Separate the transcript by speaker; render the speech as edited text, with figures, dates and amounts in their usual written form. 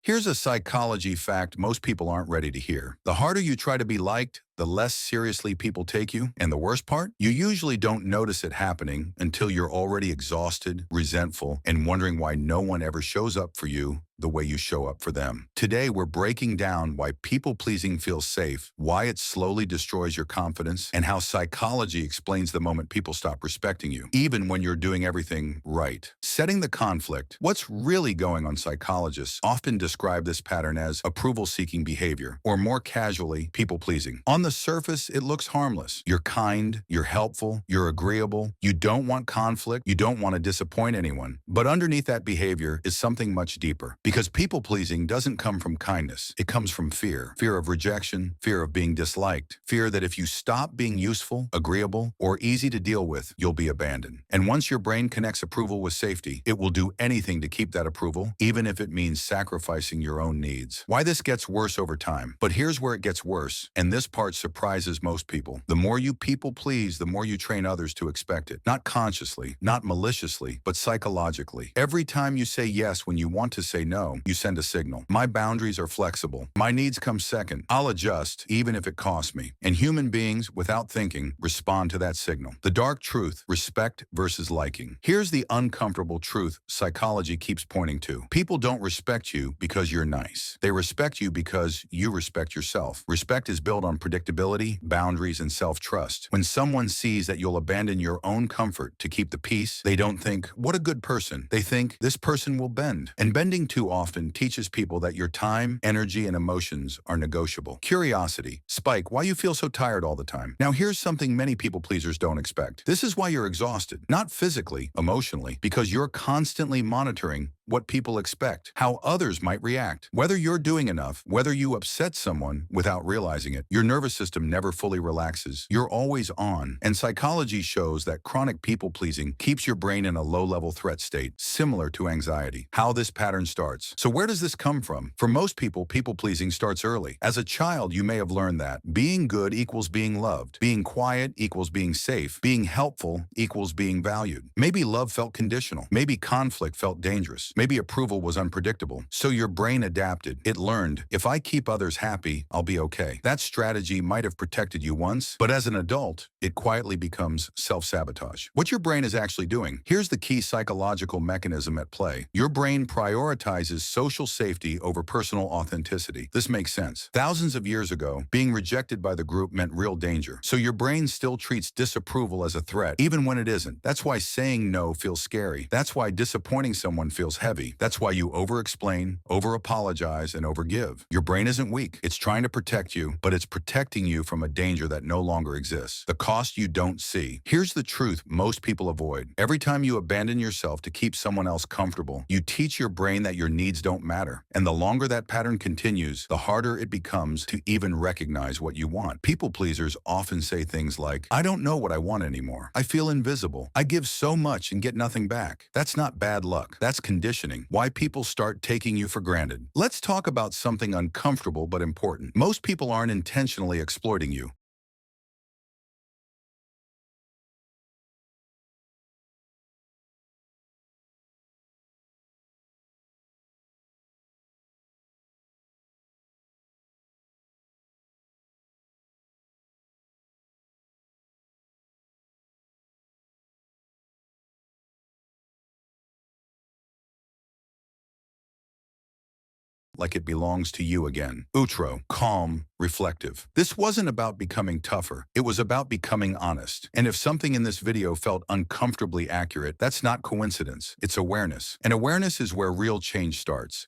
Speaker 1: Here's a psychology fact most people aren't ready to hear. The harder you try to be liked, the less seriously people take you. And the worst part? You usually don't notice it happening until you're already exhausted, resentful, and wondering why no one ever shows up for you the way you show up for them. Today, we're breaking down why people-pleasing feels safe, why it slowly destroys your confidence, and how psychology explains the moment people stop respecting you, even when you're doing everything right. Setting the conflict. What's really going on? Psychologists often describe this pattern as approval-seeking behavior, or more casually, people-pleasing. On the surface, it looks harmless. You're kind, you're helpful, you're agreeable, you don't want conflict, you don't want to disappoint anyone. But underneath that behavior is something much deeper. Because people-pleasing doesn't come from kindness. It comes from fear. Fear of rejection, fear of being disliked, fear that if you stop being useful, agreeable, or easy to deal with, you'll be abandoned. And once your brain connects approval with safety, it will do anything to keep that approval, even if it means sacrificing your own needs. Why this gets worse over time. But here's where it gets worse, and this part surprises most people. The more you people-please, the more you train others to expect it. Not consciously, not maliciously, but psychologically. Every time you say yes when you want to say no, you send a signal. My boundaries are flexible. My needs come second. I'll adjust, even if it costs me. And human beings, without thinking, respond to that signal. The dark truth, respect versus liking. Here's the uncomfortable truth psychology keeps pointing to. People don't respect you because you're nice. They respect you because you respect yourself. Respect is built on predictability, boundaries, and self-trust. When someone sees that you'll abandon your own comfort to keep the peace, they don't think, what a good person. They think, this person will bend. And bending too often teaches people that your time, energy, and emotions are negotiable. Curiosity. Spike, why you feel so tired all the time? Now here's something many people pleasers don't expect. This is why you're exhausted. Not physically, emotionally, because you're constantly monitoring what people expect, how others might react. Whether you're doing enough, whether you upset someone without realizing it, your nervous system never fully relaxes. You're always on. And psychology shows that chronic people-pleasing keeps your brain in a low-level threat state, similar to anxiety. How this pattern starts. So where does this come from? For most people, people-pleasing starts early. As a child, you may have learned that being good equals being loved. Being quiet equals being safe. Being helpful equals being valued. Maybe love felt conditional. Maybe conflict felt dangerous. Maybe approval was unpredictable. So your brain adapted. It learned, if I keep others happy, I'll be okay. That strategy might have protected you once, but as an adult, it quietly becomes self-sabotage. What your brain is actually doing. Here's the key psychological mechanism at play. Your brain prioritizes social safety over personal authenticity. This makes sense. Thousands of years ago, being rejected by the group meant real danger. So your brain still treats disapproval as a threat, even when it isn't. That's why saying no feels scary. That's why disappointing someone feels heavy. That's why you over-explain, over-apologize, and over-give. Your brain isn't weak. It's trying to protect you, but it's protecting you from a danger that no longer exists. The cost you don't see. Here's the truth most people avoid. Every time you abandon yourself to keep someone else comfortable, you teach your brain that your needs don't matter. And the longer that pattern continues, the harder it becomes to even recognize what you want. People pleasers often say things like, I don't know what I want anymore. I feel invisible. I give so much and get nothing back. That's not bad luck. That's conditioning. Why people start taking you for granted. Let's talk about something uncomfortable but important. Most people aren't intentionally exploiting you. Like it belongs to you again. Outro, calm, reflective. This wasn't about becoming tougher. It was about becoming honest. And if something in this video felt uncomfortably accurate, that's not coincidence. It's awareness. And awareness is where real change starts.